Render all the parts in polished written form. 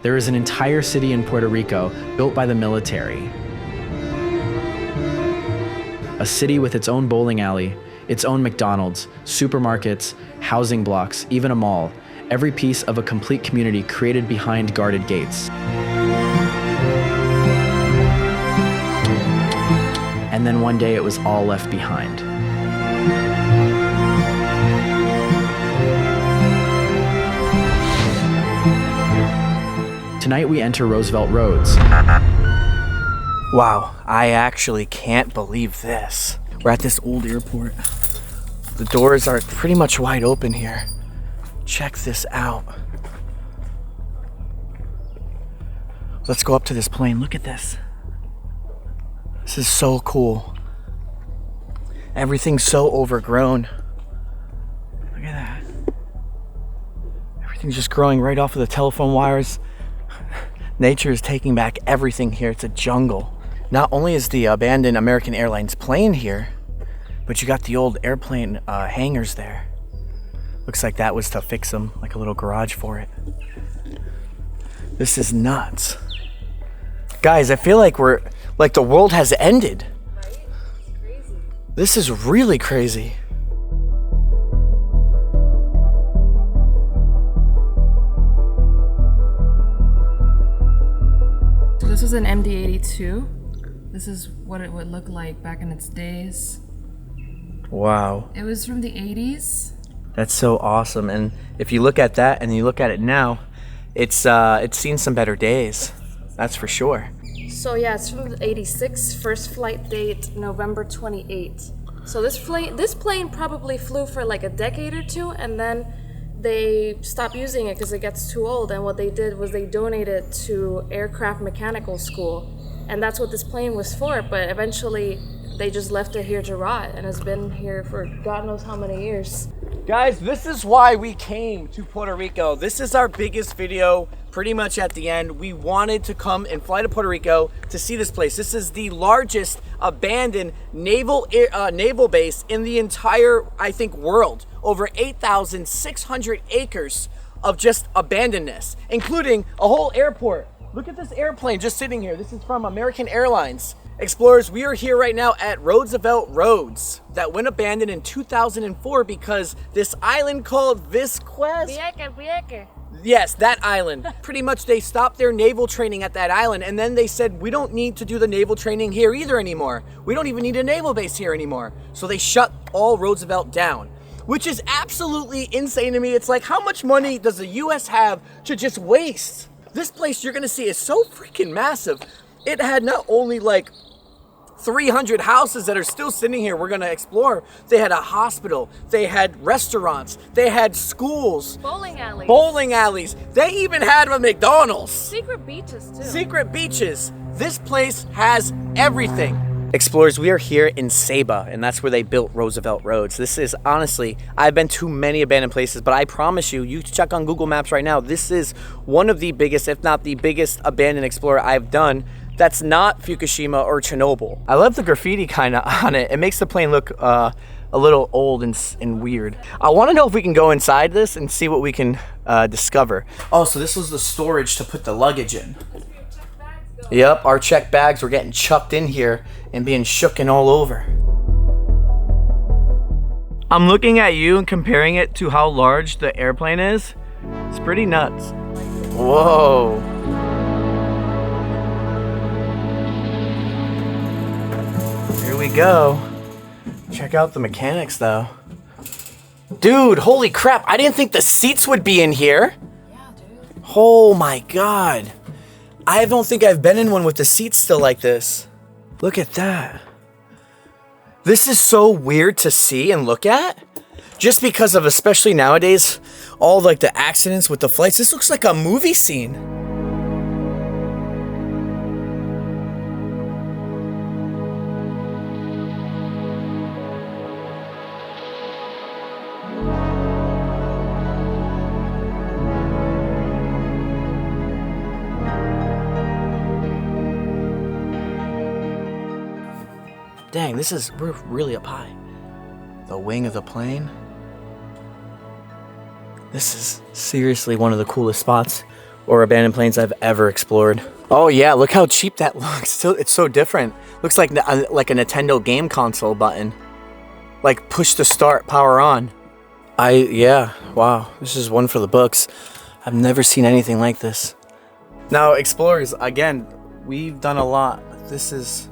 There is an entire city in Puerto Rico built by the military. A city with its own bowling alley, its own McDonald's, supermarkets, housing blocks, even a mall. Every piece of a complete community created behind guarded gates. And then one day it was all left behind. Tonight we enter Roosevelt Roads. Wow, I actually can't believe this. We're at this old airport. The doors are pretty much wide open here. Check this out. Let's go up to this plane. Look at this. This is so cool. Everything's so overgrown. Look at that. Everything's just growing right off of the telephone wires. Nature is taking back everything here. It's a jungle. Not only is the abandoned American Airlines plane here, but you got the old airplane hangars there. Looks like that was to fix them, like a little garage for it. This is nuts. Guys, I feel like the world has ended. Right? Crazy. This is really crazy. So this was an MD-82. This is what it would look like back in its days. Wow. It was from the 80s. That's so awesome. And if you look at that and you look at it now, it's seen some better days. That's for sure. So yeah, it's from the 86. First flight date November 28. So this plane probably flew for like a decade or two, and then they stopped using it because it gets too old. And what they did was they donated it to aircraft mechanical school, and that's what this plane was for. But eventually, they just left it here to rot, and it's been here for God knows how many years. Guys, this is why we came to Puerto Rico. This is our biggest video, pretty much at the end. We wanted to come and fly to Puerto Rico to see this place. This is the largest abandoned naval base in the entire, I think, world. Over 8,600 acres of just abandonedness, including a whole airport. Look at this airplane just sitting here. This is from American Airlines. Explorers, we are here right now at Roosevelt Roads that went abandoned in 2004 because this island called Vieques. Yes, that island. Pretty much they stopped their naval training at that island, and then they said, we don't need to do the naval training here either anymore. We don't even need a naval base here anymore. So they shut all Roosevelt down, which is absolutely insane to me. It's like, how much money does the US have to just waste? This place you're gonna see is so freaking massive. It had not only like 300 houses that are still sitting here we're gonna explore. They had a hospital, they had restaurants, they had schools, Bowling alleys. They even had a McDonald's. Secret beaches too. Secret beaches. This place has everything. Explorers, we are here in Ceiba, and that's where they built Roosevelt Roads. This is, honestly, I've been to many abandoned places, but I promise you, you check on Google Maps right now, this is one of the biggest, if not the biggest abandoned explorer I've done. That's not Fukushima or Chernobyl. I love the graffiti kind of on it. It makes the plane look a little old and weird. I want to know if we can go inside this and see what we can discover. Oh, so this was the storage to put the luggage in. Yep, our checked bags were getting chucked in here and being shooken all over. I'm looking at you and comparing it to how large the airplane is. It's pretty nuts. Whoa. Here we go. Check out the mechanics though. Dude, holy crap. I didn't think the seats would be in here. Yeah, dude. Oh my God. I don't think I've been in one with the seats still like this. Look at that. This is so weird to see and look at. Just because of, especially nowadays, all like the accidents with the flights. This looks like a movie scene. Dang, we're really up high. The wing of the plane. This is seriously one of the coolest spots or abandoned planes I've ever explored. Oh yeah, look how cheap that looks. It's so different. Looks like a Nintendo game console button. Like push to start, power on. Yeah, wow, this is one for the books. I've never seen anything like this. Now, explorers, again, we've done a lot. This is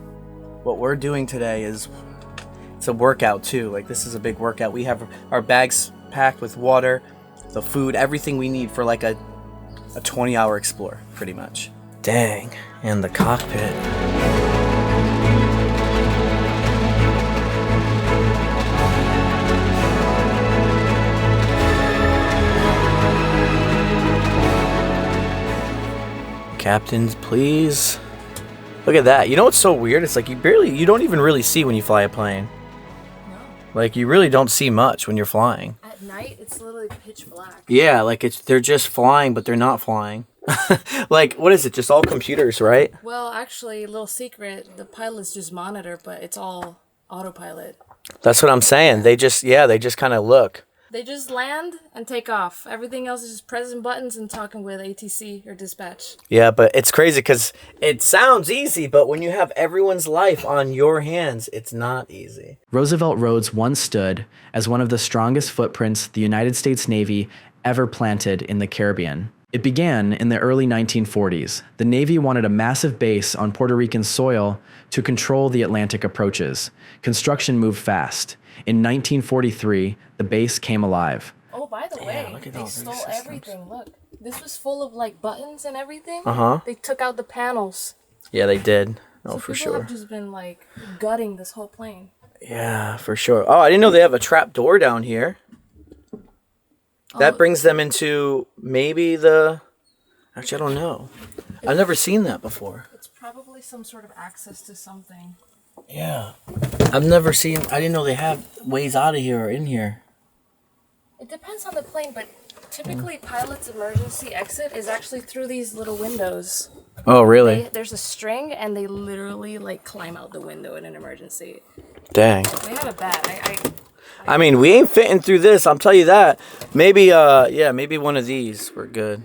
what we're doing today it's a workout too. Like this is a big workout. We have our bags packed with water, the food, everything we need for like a 20-hour explore, pretty much. Dang, and the cockpit. Captains, please. Look at that. You know what's so weird? It's like you don't even really see when you fly a plane. No. Like you really don't see much when you're flying. At night, it's literally pitch black. Yeah, like they're just flying, but they're not flying. Like, what is it? Just all computers, right? Well, actually, little secret, the pilots just monitor, but it's all autopilot. That's what I'm saying. They just kind of look. They just land and take off. Everything else is just pressing buttons and talking with ATC or dispatch. Yeah, but it's crazy because it sounds easy, but when you have everyone's life on your hands, it's not easy. Roosevelt Roads once stood as one of the strongest footprints the United States Navy ever planted in the Caribbean. It began in the early 1940s. The Navy wanted a massive base on Puerto Rican soil to control the Atlantic approaches. Construction moved fast. In 1943, the base came alive. Oh, by the way, look at they all these stole systems. everything. Look, this was full of like buttons and everything. Uh-huh. They took out the panels. Yeah, they did. Oh, So for people sure. have just been like gutting this whole plane. Yeah, for sure. Oh, I didn't know they have a trap door down here. That brings them into maybe actually, I don't know. I've never seen that before. It's probably some sort of access to something. Yeah. I didn't know they have ways out of here or in here. It depends on the plane, but typically pilot's emergency exit is actually through these little windows. Oh, really? There's a string, and they literally like climb out the window in an emergency. Dang. They had it bad. I mean, we ain't fitting through this, I'll tell you that. Maybe, maybe one of these. We're good.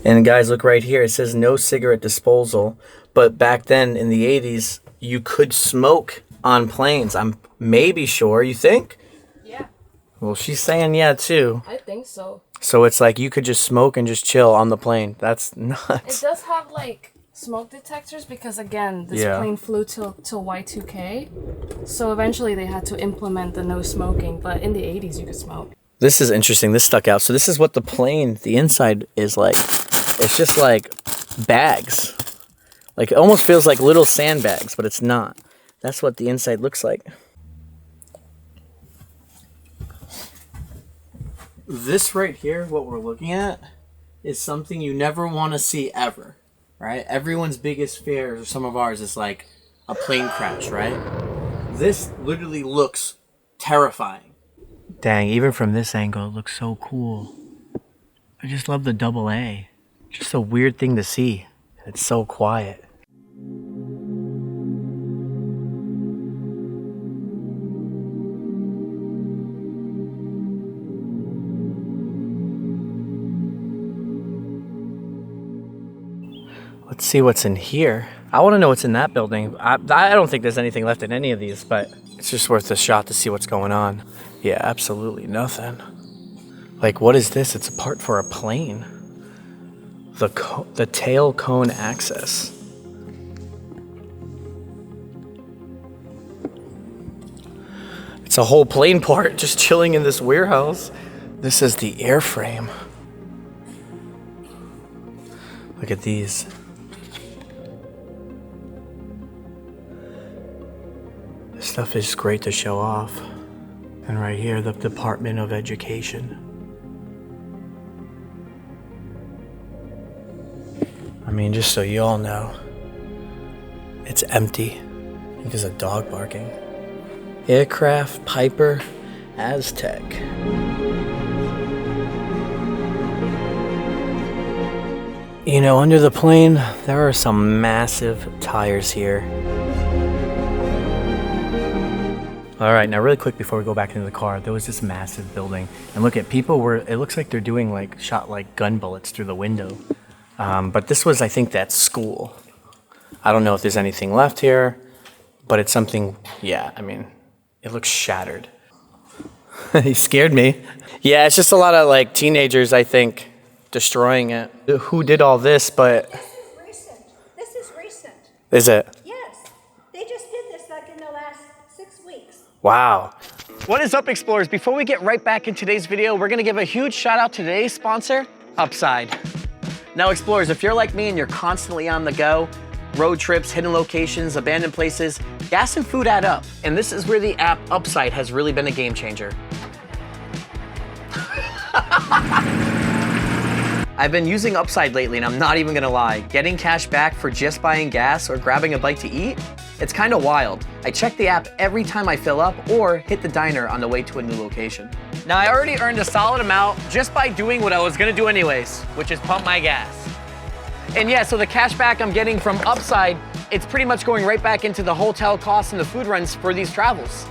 And guys, look right here. It says no cigarette disposal. But back then, in the 80s, you could smoke on planes. I'm maybe sure. You think? Yeah, Well, she's saying yeah, too. I think so. So it's like you could just smoke and just chill on the plane. That's It nuts. does have like smoke detectors because again, this Yeah. plane flew till Y2K. So eventually they had to implement the no smoking, but in the 80s you could smoke. This is interesting. This stuck out. So this is what the plane, the inside is like. It's just like bags. Like it almost feels like little sandbags, but it's not. That's what the inside looks like. This right here, what we're looking at, is something you never want to see ever, right? Everyone's biggest fears, or some of ours, is like a plane crash, right? This literally looks terrifying. Dang, even from this angle, it looks so cool. I just love the double A. Just a weird thing to see. It's so quiet. Let's see what's in here. I want to know what's in that building. I don't think there's anything left in any of these, but it's just worth a shot to see what's going on. Yeah, absolutely nothing. Like, what is this? It's a part for a plane. The tail cone access. It's a whole plane part just chilling in this warehouse. This is the airframe. Look at these. This stuff is great to show off. And right here, the Department of Education. I mean, just so you all know, it's empty. I think there's a dog barking. Aircraft Piper Aztec. You know, under the plane, there are some massive tires here. All right, now really quick before we go back into the car, there was this massive building. And look at people it looks like they're doing shot gun bullets through the window. But this was, I think, that school. I don't know if there's anything left here, but it's something, yeah, I mean, it looks shattered. He scared me. Yeah, it's just a lot of like teenagers, I think, destroying it. Who did all this, but... This is recent. This is recent. Is it? Yes. They just did this like in the last 6 weeks. Wow. What is up, explorers? Before we get right back in today's video, we're gonna give a huge shout out to today's sponsor, Upside. Now, explorers, if you're like me and you're constantly on the go, road trips, hidden locations, abandoned places, gas and food add up. And this is where the app Upside has really been a game changer. I've been using Upside lately, and I'm not even gonna lie. Getting cash back for just buying gas or grabbing a bite to eat, it's kinda wild. I check the app every time I fill up or hit the diner on the way to a new location. Now, I already earned a solid amount just by doing what I was gonna do anyways, which is pump my gas. And yeah, so the cash back I'm getting from Upside, it's pretty much going right back into the hotel costs and the food runs for these travels.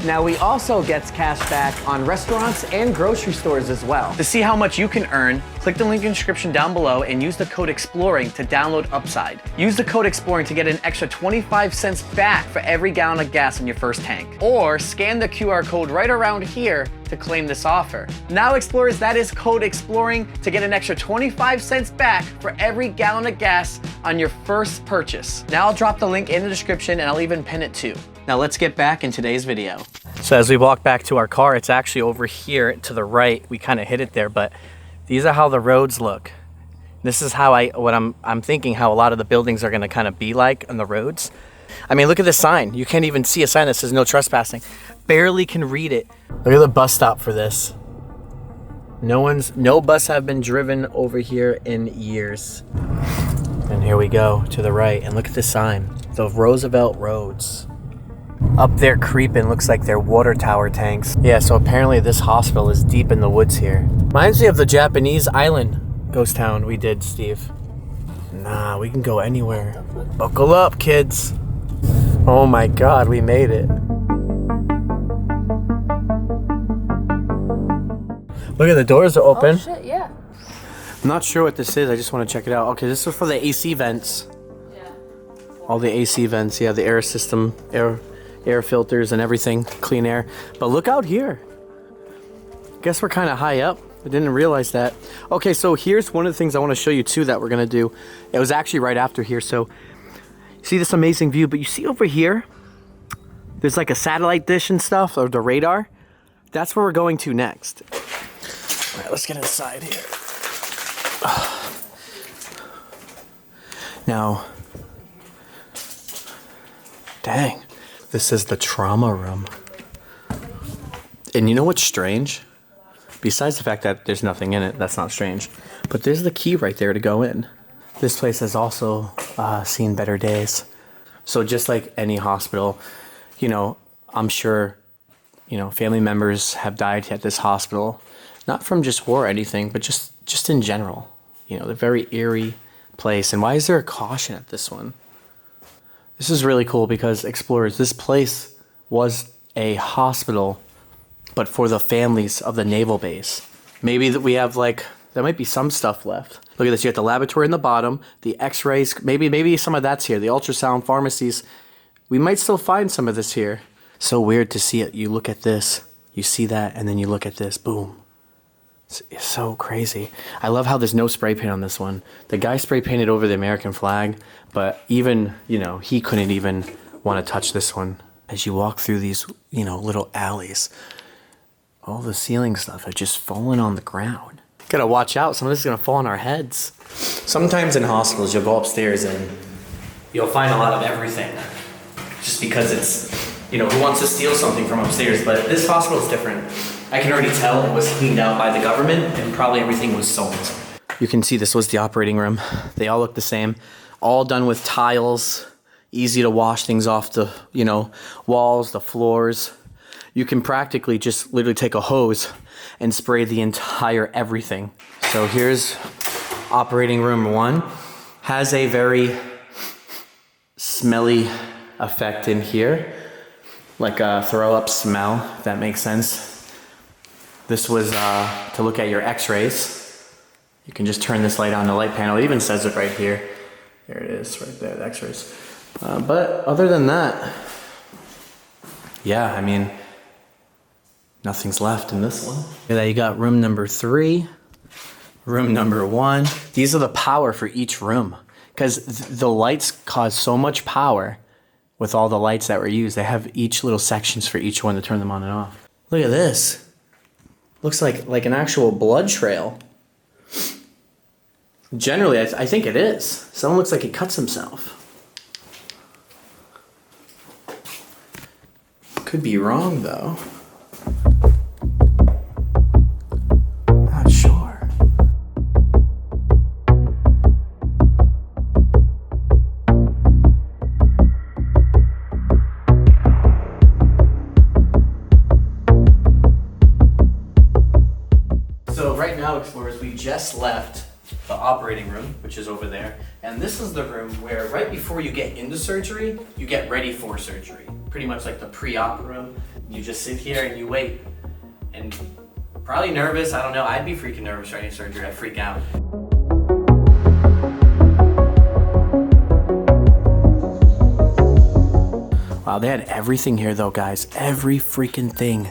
Now, we also get cash back on restaurants and grocery stores as well. To see how much you can earn, click the link in the description down below and use the code EXPLORING to download Upside. Use the code EXPLORING to get an extra 25 cents back for every gallon of gas in your first tank. Or scan the QR code right around here to claim this offer. Now, explorers, that is code EXPLORING to get an extra 25 cents back for every gallon of gas on your first purchase. Now, I'll drop the link in the description and I'll even pin it too. Now let's get back in today's video. So as we walk back to our car, it's actually over here to the right. We kind of hit it there, but these are how the roads look. This is how I'm thinking how a lot of the buildings are gonna kind of be like on the roads. I mean, look at this sign. You can't even see a sign that says no trespassing. Barely can read it. Look at the bus stop for this. No bus have been driven over here in years. And here we go to the right, and look at this sign. The Roosevelt Roads. Up there creeping, looks like they're water tower tanks. Yeah, so apparently this hospital is deep in the woods here. Reminds me of the Japanese island ghost town we did, Steve. Nah, we can go anywhere. Buckle up, kids. Oh my God, we made it. Look at the doors are open. Oh shit, yeah. I'm not sure what this is, I just want to check it out. Okay, this is for the AC vents. Yeah. All the AC vents, yeah, the air system, air filters and everything, clean air. But look out here. Guess we're kind of high up. I didn't realize that. Okay, so here's one of the things I want to show you too that we're gonna do. It was actually right after here. So you see this amazing view, but you see over here, there's like a satellite dish and stuff, or the radar. That's where we're going to next. All right, let's get inside here. Now, dang. This is the trauma room. And you know what's strange? Besides the fact that there's nothing in it, that's not strange. But there's the key right there to go in. This place has also seen better days. So just like any hospital, you know, I'm sure, you know, family members have died at this hospital. Not from just war or anything, but just in general. You know, the very eerie place. And why is there a caution at this one? This is really cool because, explorers, this place was a hospital, but for the families of the naval base. Maybe that we have like, there might be some stuff left. Look at this, you got the laboratory in the bottom, the x-rays, maybe some of that's here, the ultrasound pharmacies. We might still find some of this here. So weird to see it. You look at this, you see that, and then you look at this, boom. It's so crazy. I love how there's no spray paint on this one. The guy spray painted over the American flag, but even, you know, he couldn't even want to touch this one. As you walk through these, you know, little alleys, all the ceiling stuff had just fallen on the ground. Gotta watch out, some of this is gonna fall on our heads. Sometimes in hospitals, you'll go upstairs and you'll find a lot of everything. Just because it's, you know, who wants to steal something from upstairs? But this hospital is different. I can already tell it was cleaned out by the government and probably everything was sold. You can see this was the operating room. They all look the same. All done with tiles, easy to wash things off the, you know, walls, the floors. You can practically just literally take a hose and spray the entire everything. So here's operating room 1. Has a very smelly effect in here. Like a throw up smell, if that makes sense. This was to look at your x-rays. You can just turn this light on, the light panel. It even says it right here. There it is, right there, the X-rays. But other than that, yeah, I mean, nothing's left in this one. Look at that, you got room number 3, room number 1. These are the power for each room because the lights cause so much power with all the lights that were used. They have each little sections for each one to turn them on and off. Look at this. Looks like an actual blood trail. Generally, I think it is. Someone looks like he cuts himself. Could be wrong, though. Not sure. So right now, explorers, we just left the operating room, which is over there. And this is the room where right before you get into surgery, you get ready for surgery. Pretty much like the pre-op room. You just sit here and you wait. And probably nervous, I don't know. I'd be freaking nervous for any surgery. I'd freak out. Wow, they had everything here though, guys. Every freaking thing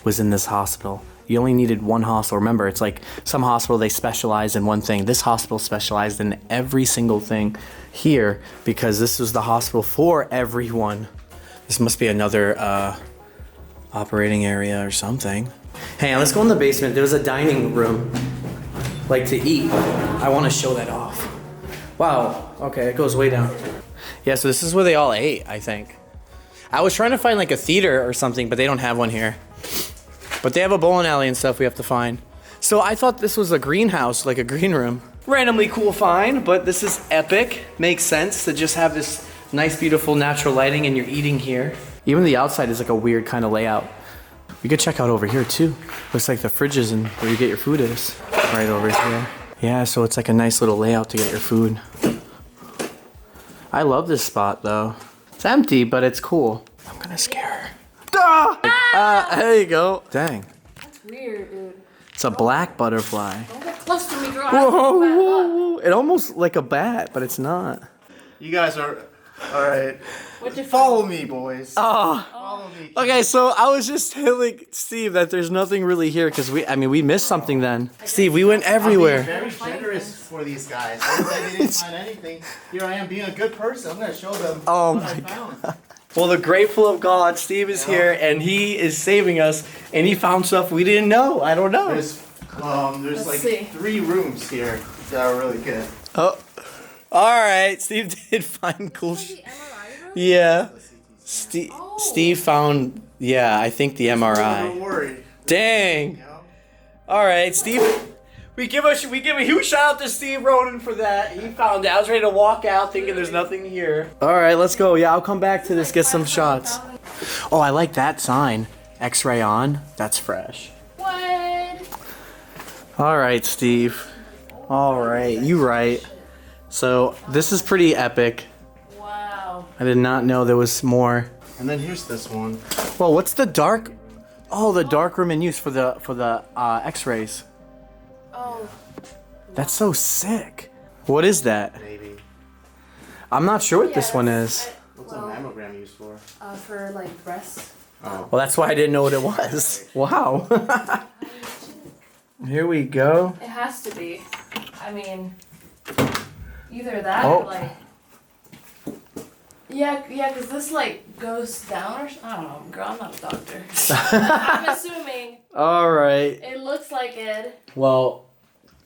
was in this hospital. You only needed one hospital. Remember, it's like some hospital, they specialize in one thing. This hospital specialized in every single thing here because this was the hospital for everyone. This must be another operating area or something. Hey, let's go in the basement. There's a dining room, like to eat. I want to show that off. Wow, okay, it goes way down. Yeah, so this is where they all ate, I think. I was trying to find like a theater or something, but they don't have one here. But they have a bowling alley and stuff we have to find. So I thought this was a greenhouse, like a green room. Randomly cool find, but this is epic. Makes sense to just have this nice, beautiful, natural lighting and you're eating here. Even the outside is like a weird kind of layout. We could check out over here too. Looks like the fridges and where you get your food is. Right over here. Yeah, so it's like a nice little layout to get your food. I love this spot though. It's empty, but it's cool. I'm gonna scare her. There you go. Dang. That's weird, dude. It's a black butterfly. Don't get close to me, girl. Whoa, whoa, whoa. It almost like a bat, but it's not. You guys are, all right. What'd you Follow me, boys. Oh. Follow me. Okay, so I was just telling Steve that there's nothing really here because we missed something then. Steve, we went everywhere. Very generous for these guys. Once they didn't find anything, here I am being a good person. I'm gonna show them Oh what my I found. God. Well, the grateful of God, Steve is here and he is saving us and he found stuff we didn't know. I don't know. There's Let's like see. 3 rooms here that are really good. Oh, all right. Steve did find cool. The MRI room? Yeah. Steve found. Yeah, I think the Don't MRI. worry. Dang. You know? All right, Steve. We give a huge shout out to Steve Roden for that. He found it. I was ready to walk out thinking there's nothing here. All right, let's go. Yeah, I'll come back to this, get some shots. Oh, I like that sign. X-ray on. That's fresh. What? All right, Steve. All right, you right. So this is pretty epic. Wow. I did not know there was more. And then here's this one. Well, what's the dark? Oh, the dark room in use for the X-rays. Oh. That's so sick. What is that? Maybe. I'm not sure what this one is. What's a mammogram used for? For like breasts. Oh. Well, that's why I didn't know what it was. Wow. Here we go. It has to be. I mean, either that Oh. or like. Yeah, because this like goes down or I don't know, girl. I'm not a doctor. I'm assuming All right. it looks like it. Well,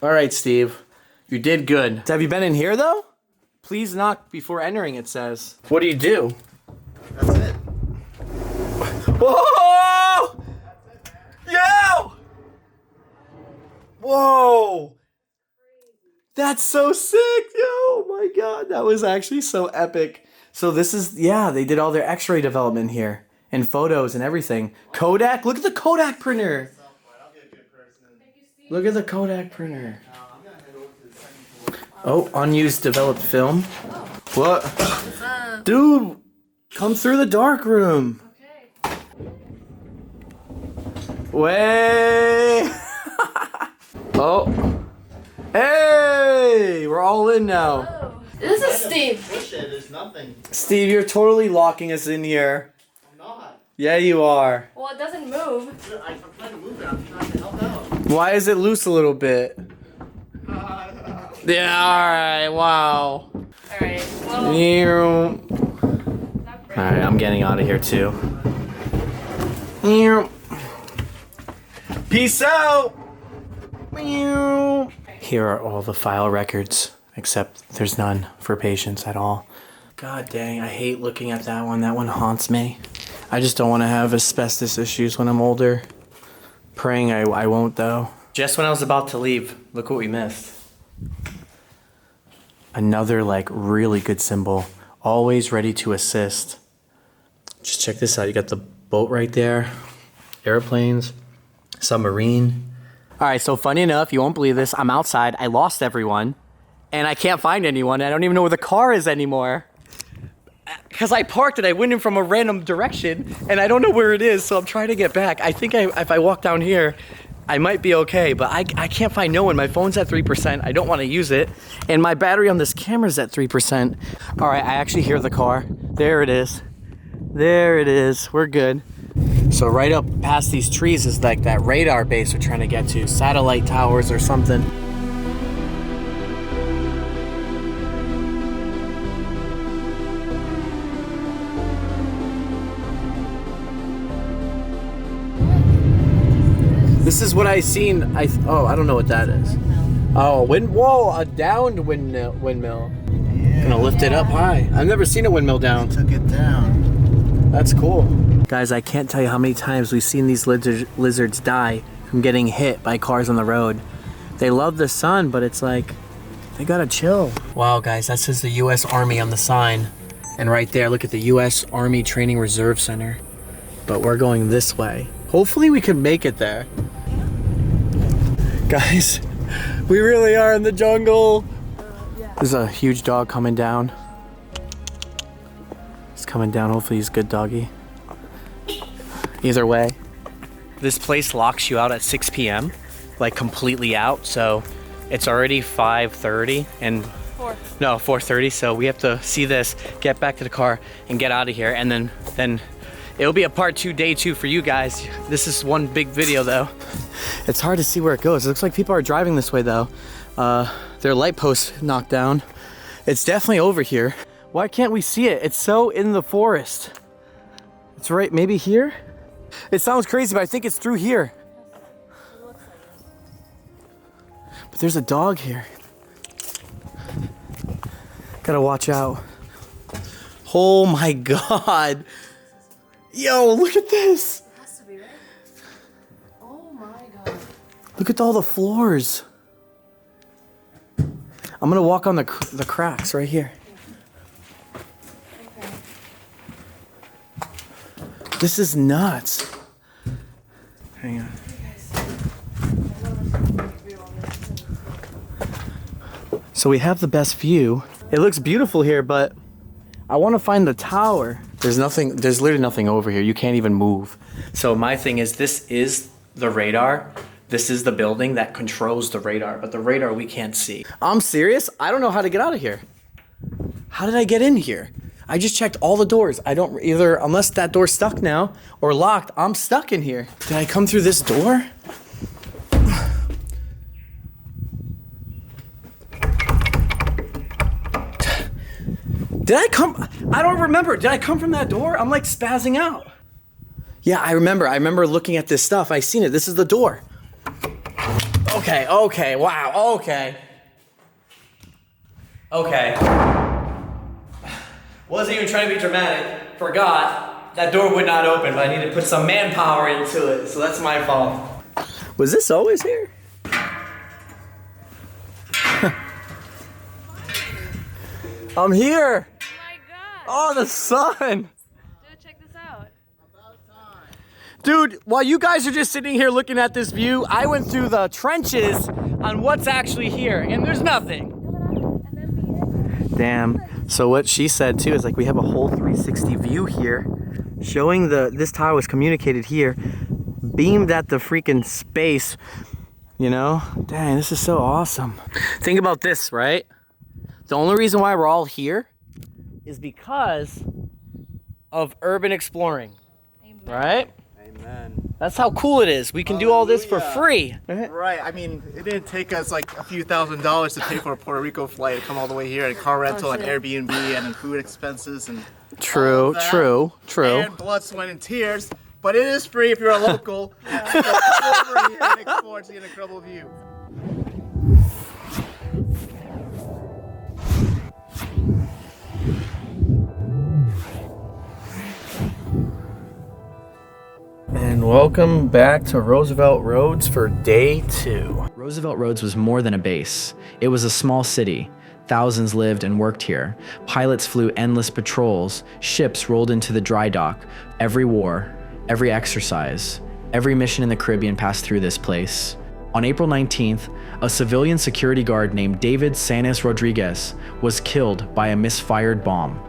all right, Steve. You did good. Have you been in here though? Please knock before entering, it says. What do you do? That's it. Whoa! Yo! Whoa! That's so sick, yo! Oh my God, that was actually so epic. So this is, yeah, they did all their X-ray development here and photos and everything. Kodak, look at the Kodak printer. I'll be a good person. Look at the Kodak printer. Oh, unused developed film. What? What's up? Dude, come through the dark room. Okay. Way. Oh. Hey, we're all in now. This is Steve. Bullshit, there's nothing. Steve, you're totally locking us in here. I'm not. Yeah, you are. Well, it doesn't move. I'm trying to move it. I'm trying to help out. Why is it loose a little bit? Yeah, alright, wow. Alright, well. Alright, I'm getting out of here too. Peace out! Here are all the file records, except there's none for patients at all. God dang, I hate looking at that one. That one haunts me. I just don't want to have asbestos issues when I'm older. Praying I won't though. Just when I was about to leave, look what we missed. Another like really good symbol. Always ready to assist. Just check this out. You got the boat right there. Airplanes. Submarine. All right, so funny enough, you won't believe this. I'm outside. I lost everyone. And I can't find anyone. I don't even know where the car is anymore. Because I parked it. I went in from a random direction. And I don't know where it is, so I'm trying to get back. I think if I walk down here, I might be okay. But I can't find no one. My phone's at 3%. I don't want to use it. And my battery on this camera's at 3%. All right, I actually hear the car. There it is. There it is. We're good. So right up past these trees is like that radar base we're trying to get to. Satellite towers or something. This is what I seen. I don't know what that is. Oh, whoa, a downed windmill. Yeah. Gonna lift it up high. I've never seen a windmill down. Took it down. That's cool. Guys, I can't tell you how many times we've seen these lizards die from getting hit by cars on the road. They love the sun, but it's like, they gotta chill. Wow, guys, that says the U.S. Army on the sign. And right there, look at the U.S. Army Training Reserve Center. But we're going this way. Hopefully we can make it there. Guys, we really are in the jungle. There's a huge dog coming down. He's coming down, hopefully he's a good doggy. Either way, this place locks you out at 6 p.m. like completely out, so it's already 5:30 and 4:30, so we have to see this, get back to the car and get out of here, and then it'll be a part 2, day 2 for you guys. This is one big video though. It's hard to see where it goes. It looks like people are driving this way though. Their light post knocked down. It's definitely over here. Why can't we see it? It's so in the forest. It's right, maybe here? It sounds crazy, but I think it's through here. But there's a dog here. Gotta watch out. Oh my God. Yo, look at this. It has to be, right? Oh my God. Look at all the floors. I'm gonna walk on the cracks right here. Okay. This is nuts. Hang on. So we have the best view. It looks beautiful here, but I want to find the tower. There's literally nothing over here. You can't even move. So my thing is, this is the radar. This is the building that controls the radar, but the radar we can't see. I'm serious. I don't know how to get out of here. How did I get in here? I just checked all the doors. I don't either, unless that door's stuck now or locked, I'm stuck in here. Did I come through this door? Did I come? I don't remember. Did I come from that door? I'm like spazzing out. Yeah, I remember. I remember looking at this stuff. I seen it. This is the door. Okay, wow, okay. Wasn't even trying to be dramatic. Forgot. That door would not open, but I need to put some manpower into it, so that's my fault. Was this always here? I'm here. Oh my God. Oh, the sun. Dude, check this out. Dude, while you guys are just sitting here looking at this view, I went through the trenches on what's actually here, and there's nothing. Damn. So what she said too is like we have a whole 360 view here, showing this tower was communicated here, beamed at the freaking space, You know? Dang, this is so awesome. Think about this, right? The only reason why we're all here is because of urban exploring. Amen. Right? Amen. That's how cool it is. We can do all this for free. Right. I mean, it didn't take us like a few $1,000s to pay for a Puerto Rico flight to come all the way here, and car rental and Airbnb and food expenses and True, true. and blood, sweat, and tears. But it is free if you're a local. So come over here and explore and see an incredible view. And welcome back to Roosevelt Roads for day 2. Roosevelt Roads was more than a base. It was a small city. Thousands lived and worked here. Pilots flew endless patrols. Ships rolled into the dry dock. Every war, every exercise, every mission in the Caribbean passed through this place. On April 19th, a civilian security guard named David Sanis Rodriguez was killed by a misfired bomb.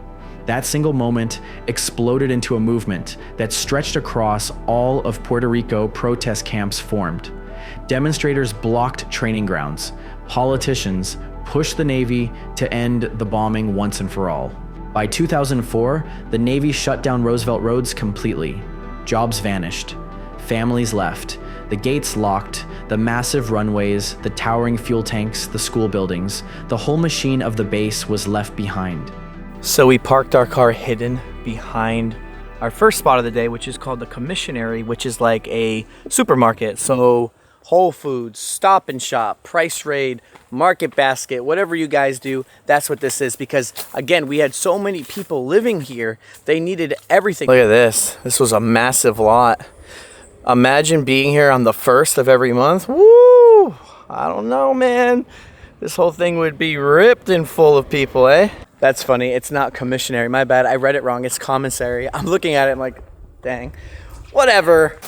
That single moment exploded into a movement that stretched across all of Puerto Rico. Protest camps formed. Demonstrators blocked training grounds. Politicians pushed the Navy to end the bombing once and for all. By 2004, the Navy shut down Roosevelt Roads completely. Jobs vanished. Families left. The gates locked. The massive runways, the towering fuel tanks, the school buildings, the whole machine of the base was left behind. So we parked our car hidden behind our first spot of the day, which is called the Commissionary, which is like a supermarket. So Whole Foods, Stop and Shop, Price Raid, Market Basket, whatever you guys do, that's what this is. Because again, we had so many people living here, they needed everything. Look at this. This was a massive lot. Imagine being here on the 1st of every month. Woo! I don't know, man. This whole thing would be ripped and full of people, eh? That's funny. It's not commissionary. My bad. I read it wrong. It's commissary. I'm looking at it. I'm like, dang. Whatever.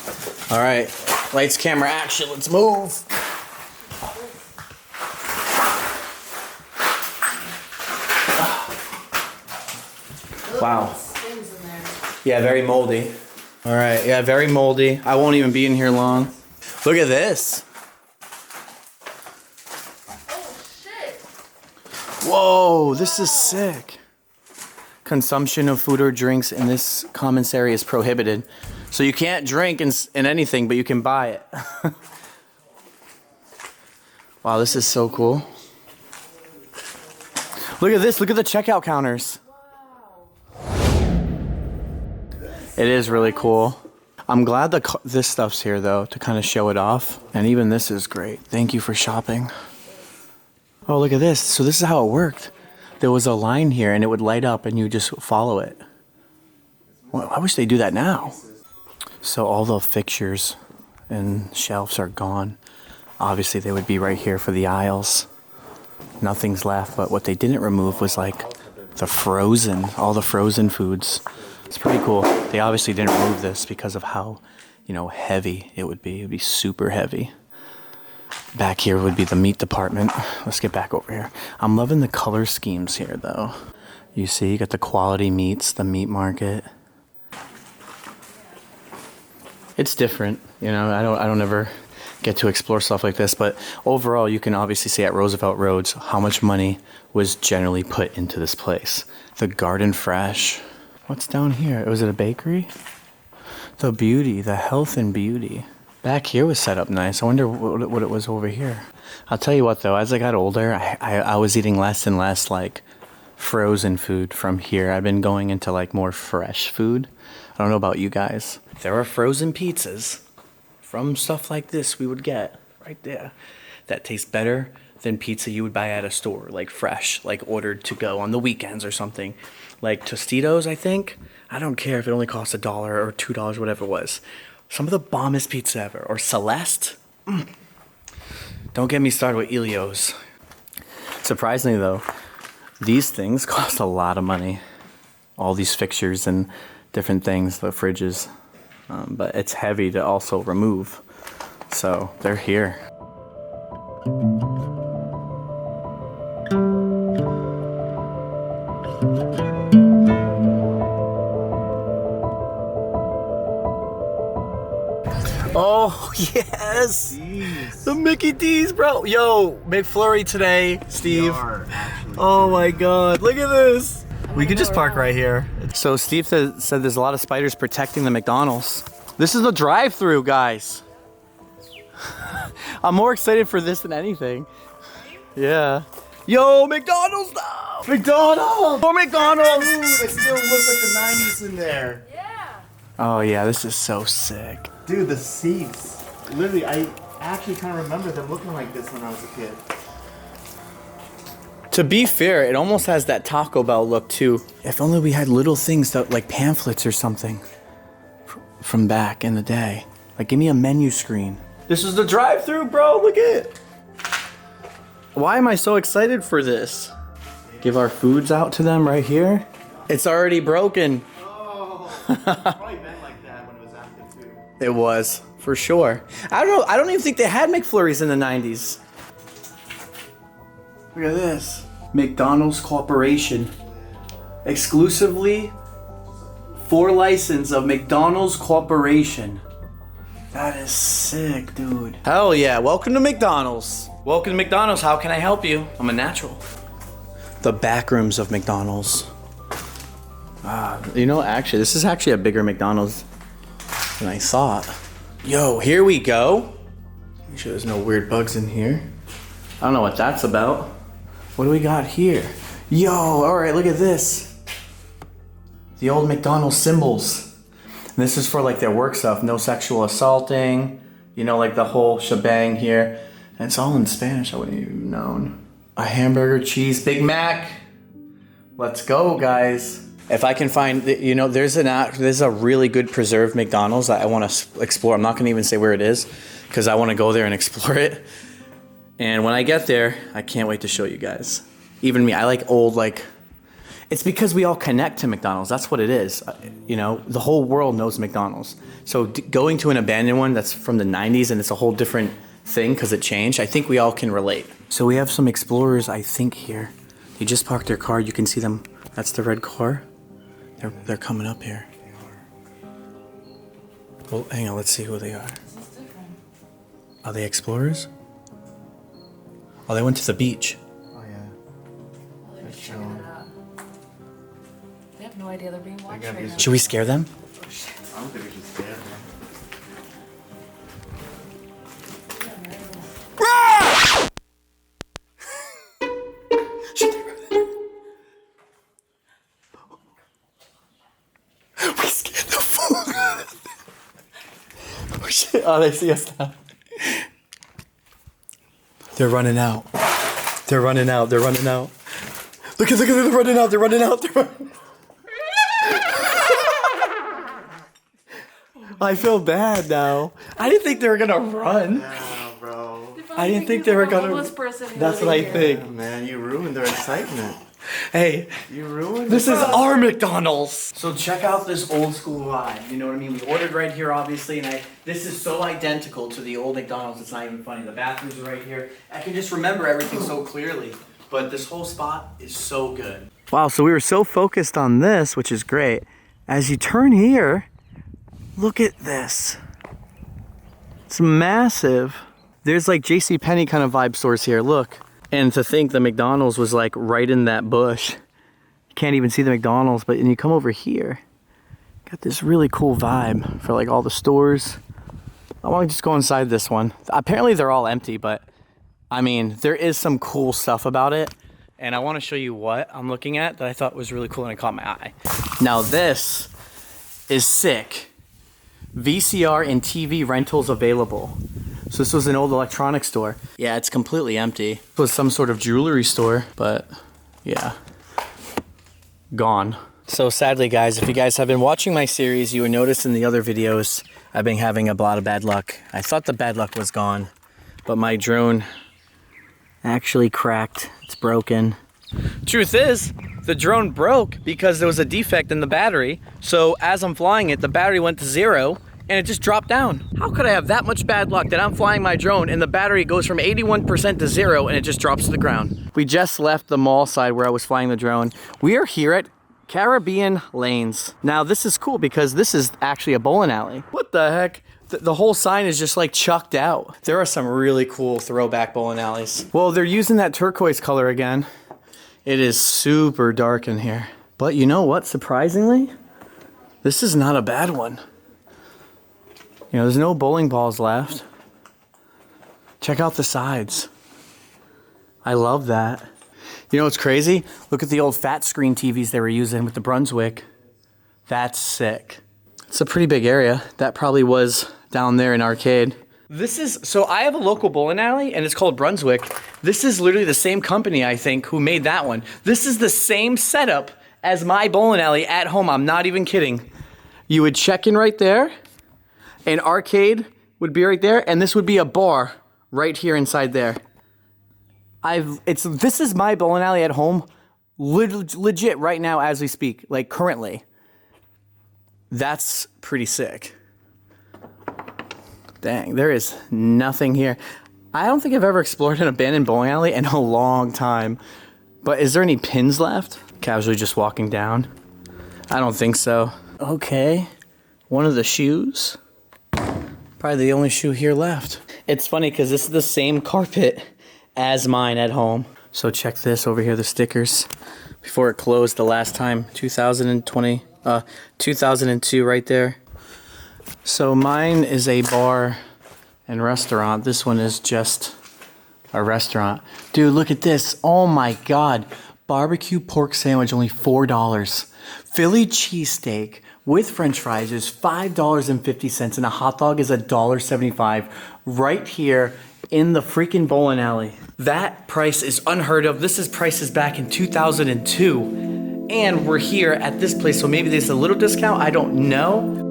All right. Lights, camera, action. Let's move. Wow. Yeah, very moldy. All right. Yeah, very moldy. I won't even be in here long. Look at this. Whoa, this is sick. Consumption of food or drinks in this commissary is prohibited. So you can't drink in anything, but you can buy it. Wow, this is so cool. Look at this. Look at the checkout counters. It is really cool. I'm glad this stuff's here, though, to kind of show it off. And even this is great. Thank you for shopping. Oh, look at this. So this is how it worked. There was a line here and it would light up and you just follow it. Well, I wish they do that now. So all the fixtures and shelves are gone. Obviously they would be right here for the aisles. Nothing's left, but what they didn't remove was like all the frozen foods. It's pretty cool. They obviously didn't remove this because of how, heavy it would be. It would be super heavy. Back here would be the meat department. Let's get back over here. I'm loving the color schemes here, though. You see, you got the quality meats, the meat market. It's different, I don't ever get to explore stuff like this, but overall, you can obviously see at Roosevelt Roads how much money was generally put into this place. The Garden Fresh. What's down here? Was it a bakery? The beauty, the health and beauty. Back here was set up nice. I wonder what it was over here. I'll tell you what, though, as I got older, I was eating less and less, frozen food from here. I've been going into, more fresh food. I don't know about you guys. There are frozen pizzas from stuff like this we would get right there that taste better than pizza you would buy at a store, fresh, ordered to go on the weekends or something. Like Tostitos, I think. I don't care if it only costs $1 or $2, whatever it was. Some of the bombest pizza ever. Or Celeste. Don't get me started with Elio's. Surprisingly, though, these things cost a lot of money. All these fixtures and different things, the fridges. But it's heavy to also remove. So they're here. Oh, yes! Jeez. The Mickey D's, bro. Yo, McFlurry today, Steve. Oh my God, look at this. We could just park right here. So Steve said there's a lot of spiders protecting the McDonald's. This is the drive-through, guys. I'm more excited for this than anything. Yeah. Yo, McDonald's now! McDonald's! More McDonald's! Dude, it still looks like the 90s in there. Yeah. Oh yeah, this is so sick. Dude, the seats. Literally, I actually kind of remember them looking like this when I was a kid. To be fair, it almost has that Taco Bell look too. If only we had little things that, like pamphlets or something from back in the day. Like, give me a menu screen. This is the drive-thru, bro. Look at it. Why am I so excited for this? Give our foods out to them right here. It's already broken. Oh, probably been like that when it was active too. It was, for sure. I don't know. I don't even think they had McFlurries in the 90s. Look at this. McDonald's Corporation. Exclusively for license of McDonald's Corporation. That is sick, dude. Hell yeah. Welcome to McDonald's. Welcome to McDonald's. How can I help you? I'm a natural. The back rooms of McDonald's. You know, actually, this is actually a bigger McDonald's than I thought. Yo, here we go. Make sure there's no weird bugs in here. I don't know what that's about. What do we got here? Yo, all right, look at this. The old McDonald's symbols. And this is for like their work stuff. No sexual assaulting. You know, like the whole shebang here. And it's all in Spanish. I wouldn't even known. A hamburger, cheese, Big Mac. Let's go, guys. If I can find, you know, there's a really good preserved McDonald's that I want to explore. I'm not going to even say where it is because I want to go there and explore it. And when I get there, I can't wait to show you guys. Even me, I like old, like, it's because we all connect to McDonald's. That's what it is. You know, the whole world knows McDonald's. So going to an abandoned one that's from the 90s and it's a whole different thing because it changed, I think we all can relate. So we have some explorers, I think, here. They just parked their car. You can see them. That's the red car. They're coming up here. Well, hang on. Let's see who they are. Are they explorers? Oh, they went to the beach. Oh yeah. They're checking it out. They have no idea they're being watched right now. Should we scare them? I don't think we should scare them. We scared the fool. Oh shit! Oh, they see us now. They're running out. They're running out. They're running out. Look at them. They're running out. They're running out. They're running. I feel bad now. I didn't think they were gonna run. Yeah, bro. I didn't think they were gonna. Homeless person That's what I here. think. Man, you ruined their excitement. Hey, You ruined this it. is our McDonald's. So check out this old school vibe. You know what I mean? We ordered right here, obviously, and this is so identical to the old McDonald's. It's not even funny. The bathrooms are right here. I can just remember everything so clearly. But this whole spot is so good. Wow, so we were so focused on this, which is great. As you turn here, look at this. It's massive. There's like JCPenney kind of vibe stores here. Look. And to think the McDonald's was like right in that bush. You can't even see the McDonald's, but when you come over here, got this really cool vibe for like all the stores. I want to just go inside this one. Apparently they're all empty, but I mean, there is some cool stuff about it. And I want to show you what I'm looking at that I thought was really cool and it caught my eye. Now this is sick. VCR and TV rentals available. So this was an old electronics store. Yeah, it's completely empty. It was some sort of jewelry store, but yeah, gone. So sadly, guys, if you guys have been watching my series, you would notice in the other videos, I've been having a lot of bad luck. I thought the bad luck was gone, but my drone actually cracked. It's broken. Truth is, the drone broke because there was a defect in the battery. So as I'm flying it, the battery went to 0 and it just dropped down. How could I have that much bad luck that I'm flying my drone and the battery goes from 81% to 0 and it just drops to the ground? We just left the mall side where I was flying the drone. We are here at Caribbean Lanes. Now this is cool because this is actually a bowling alley. What the heck? The whole sign is just like chucked out. There are some really cool throwback bowling alleys. Well, they're using that turquoise color again. It is super dark in here. But you know what, surprisingly? This is not a bad one. You know, there's no bowling balls left. Check out the sides. I love that. You know what's crazy? Look at the old fat screen TVs they were using with the Brunswick. That's sick. It's a pretty big area. That probably was down there in Arcade. So I have a local bowling alley and it's called Brunswick. This is literally the same company, I think, who made that one. This is the same setup as my bowling alley at home. I'm not even kidding. You would check in right there, an arcade would be right there, and this would be a bar right here inside there. This is my bowling alley at home, legit right now as we speak, like currently. That's pretty sick. Dang, there is nothing here. I don't think I've ever explored an abandoned bowling alley in a long time. But is there any pins left? Casually just walking down. I don't think so. Okay, one of the shoes. Probably the only shoe here left. It's funny because this is the same carpet as mine at home. So check this over here, the stickers. Before it closed the last time, 2002 right there. So mine is a bar and restaurant. This one is just a restaurant. Dude, look at this. Oh my God. Barbecue pork sandwich, only $4. Philly cheesesteak with french fries is $5.50 and a hot dog is $1.75 right here in the freaking bowling alley. That price is unheard of. This is prices back in 2002 and we're here at this place. So maybe there's a little discount. I don't know.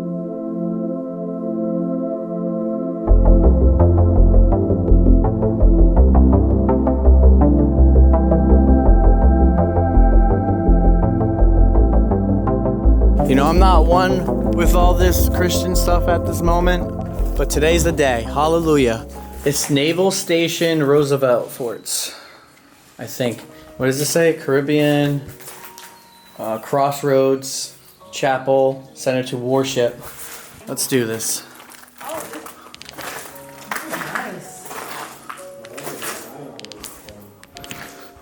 You know, I'm not one with all this Christian stuff at this moment, but today's the day. Hallelujah. It's Naval Station Roosevelt Forts, I think. What does it say? Caribbean, Crossroads, Chapel, Center to Warship. Let's do this.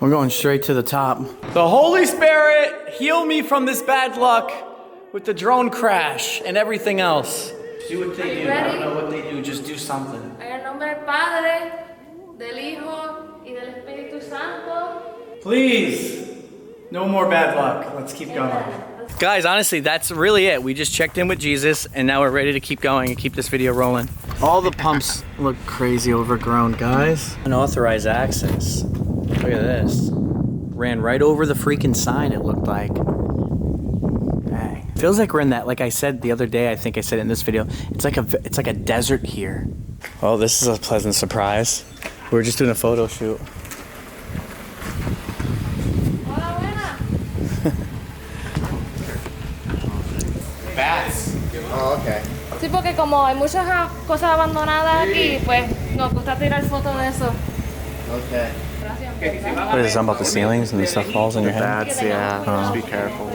We're going straight to the top. The Holy Spirit, heal me from this bad luck with the drone crash and everything else. Do what they do. I don't know what they do. Just do something. En el nombre del Padre, del Hijo y del Espíritu Santo. Please, no more bad luck. Let's keep going. Guys, honestly, that's really it. We just checked in with Jesus and now we're ready to keep going and keep this video rolling. All the pumps look crazy overgrown, guys. Unauthorized access. Look at this. Ran right over the freaking sign, it looked like. Dang. Feels like we're in that, like I said the other day, I think I said it in this video, it's like a desert here. Oh, this is a pleasant surprise. We're just doing a photo shoot. Bats. Oh, okay. Sí, porque como hay muchas cosas abandonadas aquí, pues nos gusta tirar fotos de eso. Okay. What is this, something about the ceilings and the stuff falls on your head? Bats, yeah. Just be careful.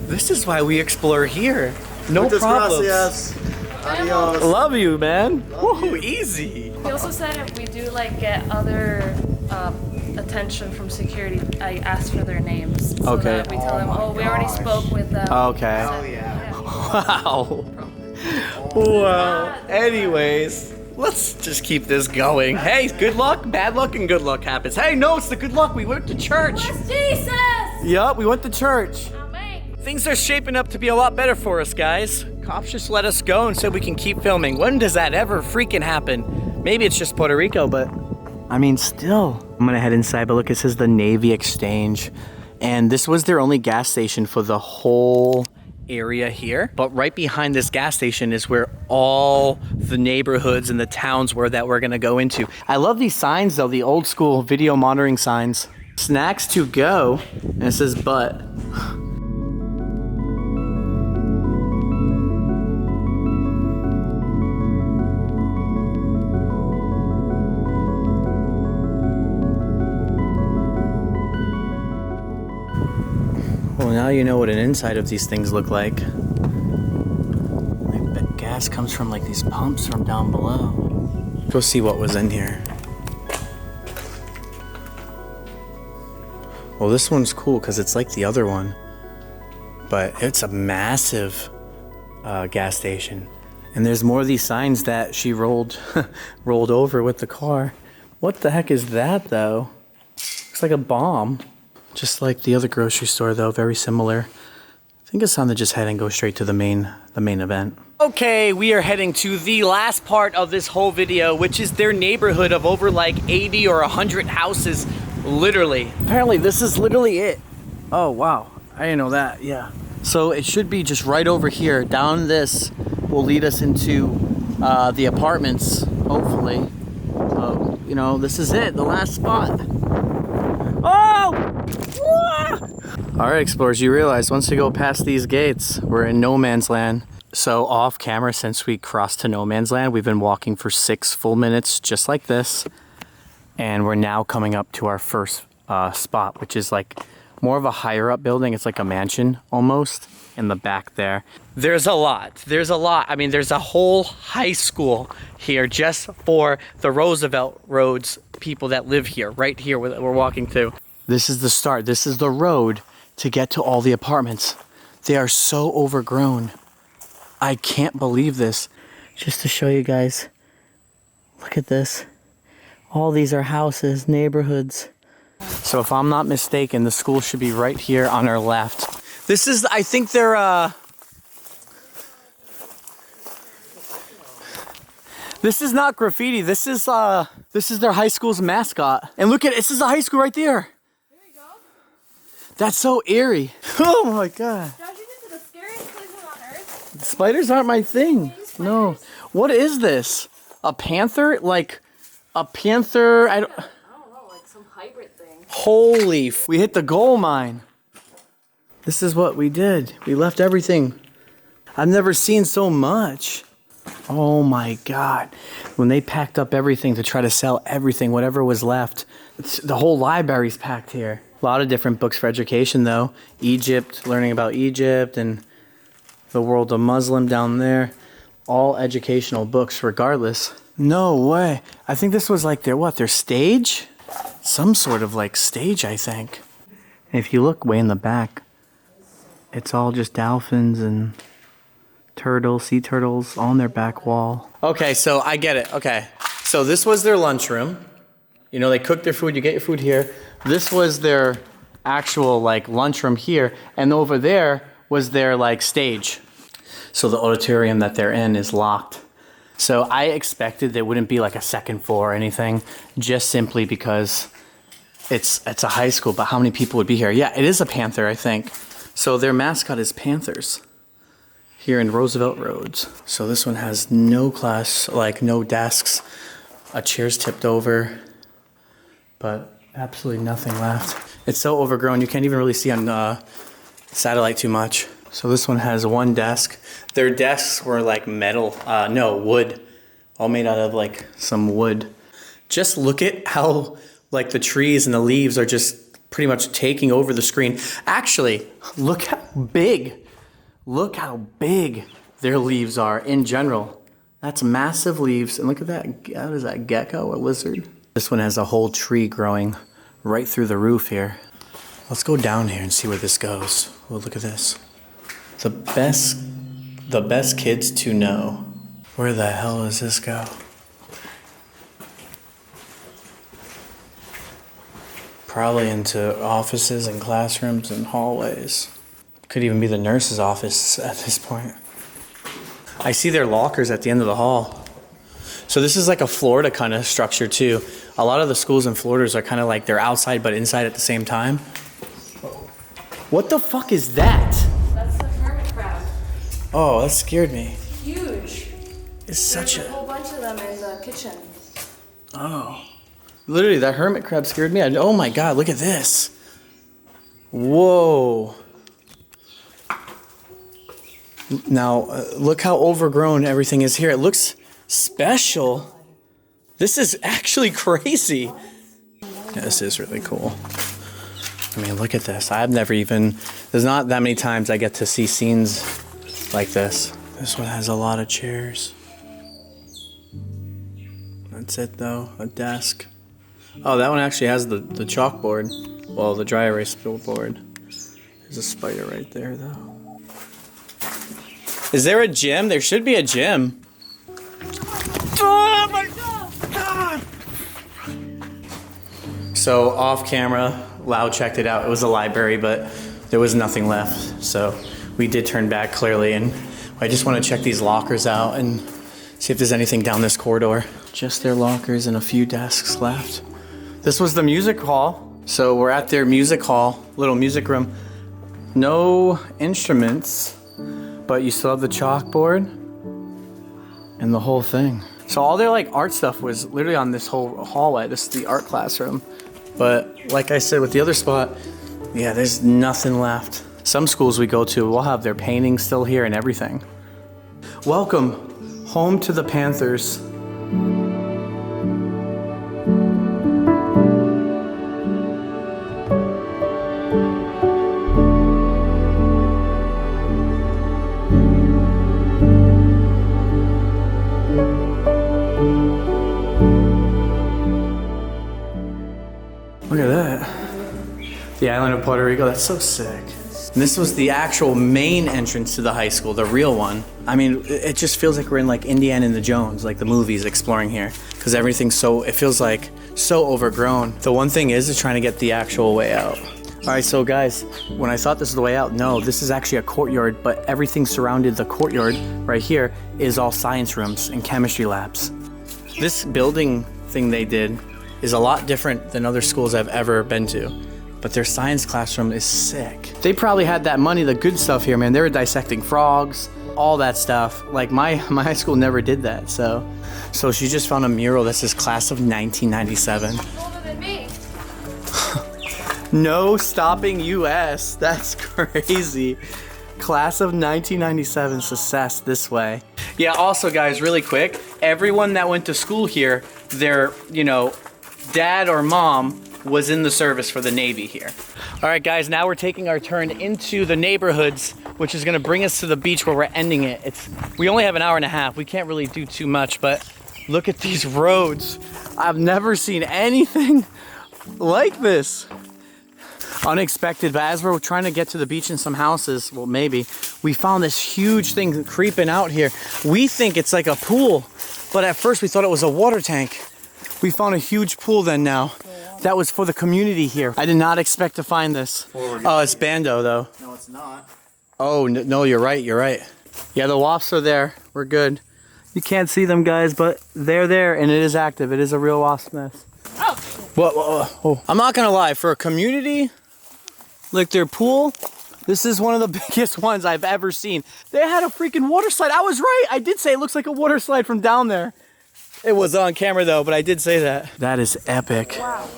This is why we explore here. No Muchas problems. gracias. Adios. Love you, man. Woo, easy. He also said if we do like get other attention from security, I ask for their names. So Okay. that we tell them, oh, we already spoke with them. Okay. Oh, yeah. Wow. Wow. Anyways, let's just keep this going. Hey, good luck, bad luck, and good luck happens. Hey, no, it's the good luck. We went to church. Bless Jesus! Yup, we went to church. Amen. Things are shaping up to be a lot better for us, guys. Cops just let us go and said we can keep filming. When does that ever freaking happen? Maybe it's just Puerto Rico, but I mean, still. I'm gonna head inside, but look, it says the Navy Exchange. And this was their only gas station for the whole area here. But right behind this gas station is where all the neighborhoods and the towns were that we're gonna go into. I love these signs though, the old school video monitoring signs. Snacks to go, and it says but. Well, now you know what an inside of these things look like. Gas gas comes from like these pumps from down below. Go see what was in here. Well, this one's cool because it's like the other one, but it's a massive gas station. And there's more of these signs that she rolled over with the car. What the heck is that though? Looks like a bomb. Just like the other grocery store though, very similar. I think it's time to just head and go straight to the main event. Okay, we are heading to the last part of this whole video, which is their neighborhood of over like 80 or 100 houses, literally. Apparently this is literally it. Oh wow, I didn't know that, yeah. So it should be just right over here. Down this will lead us into the apartments, hopefully. So, you know, this is it, the last spot. Oh! All right, explorers, you realize once we go past these gates, we're in no man's land. So off camera, since we crossed to no man's land, we've been walking for 6 full minutes, just like this. And we're now coming up to our first spot, which is like more of a higher up building. It's like a mansion almost in the back there. There's a lot. I mean, there's a whole high school here just for the Roosevelt Roads people that live here, right here where we're walking to. This is the start. This is the road to get to all the apartments. They are so overgrown. I can't believe this. Just to show you guys, look at this. All these are houses, neighborhoods. So if I'm not mistaken, the school should be right here on our left. This is, I think they're, this is not graffiti. This is their high school's mascot. And look at it, this is the high school right there. There we go. That's so eerie. Oh my God. Josh, you get to the scariest places on earth. Spiders aren't my thing. No. What is this? A panther? Like a panther? I don't know, like some hybrid thing. Holy, we hit the gold mine. This is what we did. We left everything. I've never seen so much. Oh my God. When they packed up everything to try to sell everything, whatever was left, the whole library's packed here. A lot of different books for education though. Egypt, learning about Egypt and the world of Muslim down there. All educational books regardless. No way. I think this was like their stage? Some sort of like stage, I think. And if you look way in the back, it's all just dolphins and turtles, sea turtles on their back wall. Okay, so I get it. Okay. So this was their lunchroom. You know, they cook their food, you get your food here. This was their actual like lunchroom here. And over there was their like stage. So the auditorium that they're in is locked. So I expected there wouldn't be like a second floor or anything, just simply because it's a high school, but how many people would be here? Yeah, it is a panther, I think. So their mascot is panthers here in Roosevelt Roads. So this one has no class, like no desks, a chair's tipped over, but absolutely nothing left. It's so overgrown, you can't even really see on satellite too much. So this one has one desk. Their desks were like metal, wood, all made out of like some wood. Just look at how like the trees and the leaves are just pretty much taking over the screen. Actually, look how big their leaves are in general. That's massive leaves. And look at that, what is that, gecko, a lizard? This one has a whole tree growing right through the roof here. Let's go down here and see where this goes. Oh, look at this. The best kids to know. Where the hell does this go? Probably into offices and classrooms and hallways. Could even be the nurse's office at this point. I see their lockers at the end of the hall. So this is like a Florida kind of structure too. A lot of the schools in Florida are kind of like they're outside but inside at the same time. What the fuck is that? That's the hermit crab. Oh, that scared me. Huge. It's such There's a whole bunch of them in the kitchen. Oh. Literally, that hermit crab scared me. Oh my God, look at this. Whoa. Now, look how overgrown everything is here. It looks special. This is actually crazy. Yeah, this is really cool. I mean, look at this. I've never even, there's not that many times I get to see scenes like this. This one has a lot of chairs. That's it though, a desk. Oh, that one actually has the chalkboard. Well, the dry erase board. There's a spider right there though. Is there a gym? There should be a gym. Oh my God! So off camera, Lau checked it out. It was a library, but there was nothing left. So we did turn back clearly, and I just want to check these lockers out and see if there's anything down this corridor. Just their lockers and a few desks left. This was the music hall. So we're at their music hall, little music room. No instruments, but you still have the chalkboard and the whole thing. So all their like art stuff was literally on this whole hallway. This is the art classroom. But like I said with the other spot, yeah, there's nothing left. Some schools we go to will have their paintings still here and everything. Welcome home to the Panthers. Look at that. The island of Puerto Rico, that's so sick. And this was the actual main entrance to the high school, the real one. I mean, it just feels like we're in like Indiana and the Jones, like the movies exploring here. Because everything's so, it feels like so overgrown. The one thing is trying to get the actual way out. All right, so guys, when I thought this was the way out, no, this is actually a courtyard, but everything surrounded the courtyard right here is all science rooms and chemistry labs. This building thing they did is a lot different than other schools I've ever been to. But their science classroom is sick. They probably had that money, the good stuff here, man. They were dissecting frogs, all that stuff. Like my high school never did that, so she just found a mural that says class of 1997. Older than me. No stopping US, that's crazy. Class of 1997, success this way. Yeah, also guys, really quick, everyone that went to school here, their, dad or mom was in the service for the Navy here. All right, guys, now we're taking our turn into the neighborhoods, which is gonna bring us to the beach where we're ending it. We only have an hour and a half. We can't really do too much, but look at these roads. I've never seen anything like this. Unexpected, but as we're trying to get to the beach in some houses, well, maybe, we found this huge thing creeping out here. We think it's like a pool, but at first we thought it was a water tank. We found a huge pool then now. That was for the community here. I did not expect to find this. Oh, it's Bando though. No, it's not. Oh, no, you're right, you're right. Yeah, the wasps are there. We're good. You can't see them, guys, but they're there and it is active. It is a real wasp nest. Oh. Whoa. I'm not gonna lie, for a community, like their pool, this is one of the biggest ones I've ever seen. They had a freaking water slide. I was right. I did say it looks like a water slide from down there. It was on camera though, but I did say that. That is epic. Wow.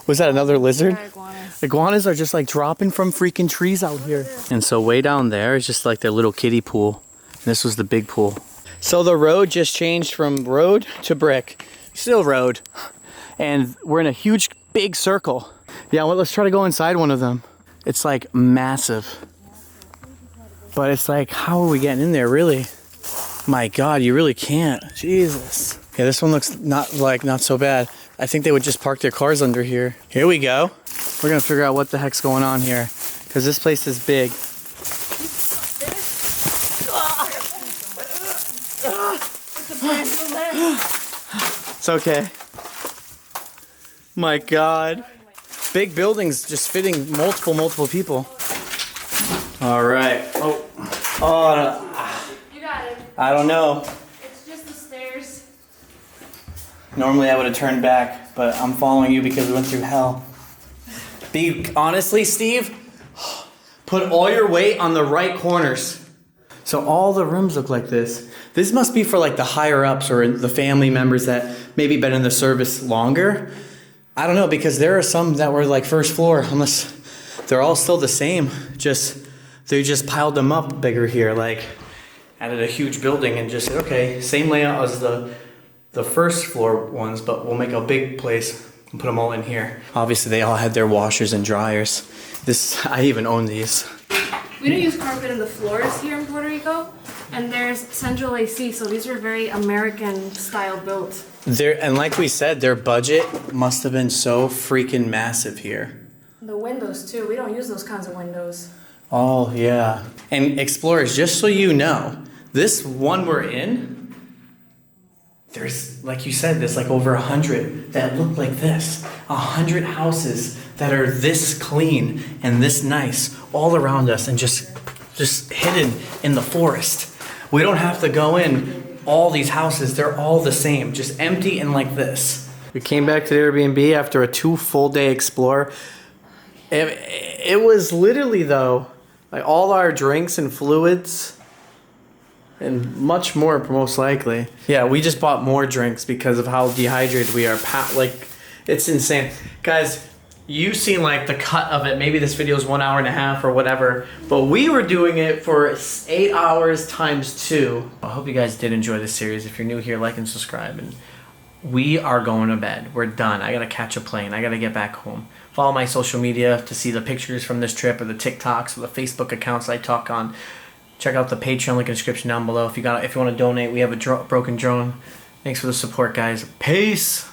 Was that another lizard? Yeah, iguanas. Iguanas are just like dropping from freaking trees out here. And so way down there is just like their little kiddie pool. And this was the big pool. So the road just changed from road to brick. Still road. And we're in a huge, big circle. Yeah, well, let's try to go inside one of them. It's like massive. But it's like, how are we getting in there, really? My God, you really can't. Jesus. Yeah, this one looks not so bad. I think they would just park their cars under here. Here we go. We're gonna figure out what the heck's going on here, because this place is big. It's okay. My God. Big buildings just fitting multiple people. All right. Oh, You got it. I don't know. It's just the stairs. Normally I would have turned back, but I'm following you because we went through hell. Honestly, Steve, put all your weight on the right corners. So all the rooms look like this. This must be for like the higher ups or the family members that maybe been in the service longer. I don't know, because there are some that were like first floor, unless they're all still the same. They just piled them up bigger here, like added a huge building and just said, okay, same layout as the first floor ones, but we'll make a big place and put them all in here. Obviously they all had their washers and dryers. I even own these. We don't use carpet in the floors here in Puerto Rico, and there's central AC, so these were very American style built. And like we said, their budget must have been so freaking massive here. The windows too, we don't use those kinds of windows. Oh, yeah. And explorers, just so you know, this one we're in, there's, like you said, there's like over 100 that look like this. 100 houses that are this clean and this nice all around us and just hidden in the forest. We don't have to go in all these houses. They're all the same, just empty and like this. We came back to the Airbnb after a 2 full day explore. It was literally, though, like all our drinks and fluids and much more, most likely. Yeah, we just bought more drinks because of how dehydrated we are. Like, it's insane. Guys, you've seen like the cut of it. Maybe this video is 1 hour and a half or whatever, but we were doing it for 8 hours times 2. I hope you guys did enjoy this series. If you're new here, like and subscribe. And we are going to bed. We're done. I gotta catch a plane. I gotta get back home. Follow my social media to see the pictures from this trip or the TikToks or the Facebook accounts I talk on. Check out the Patreon link in the description down below. If you want to donate, we have a broken drone. Thanks for the support, guys. Peace.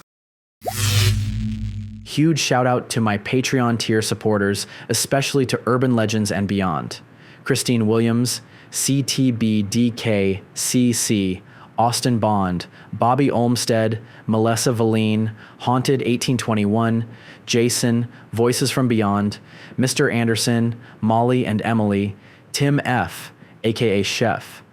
Huge shout out to my Patreon tier supporters, especially to Urban Legends and Beyond. Christine Williams, CTBDKCC, Austin Bond, Bobby Olmstead, Melissa Valine, Haunted 1821, Jason, Voices from Beyond, Mr. Anderson, Molly and Emily, Tim F., aka Chef,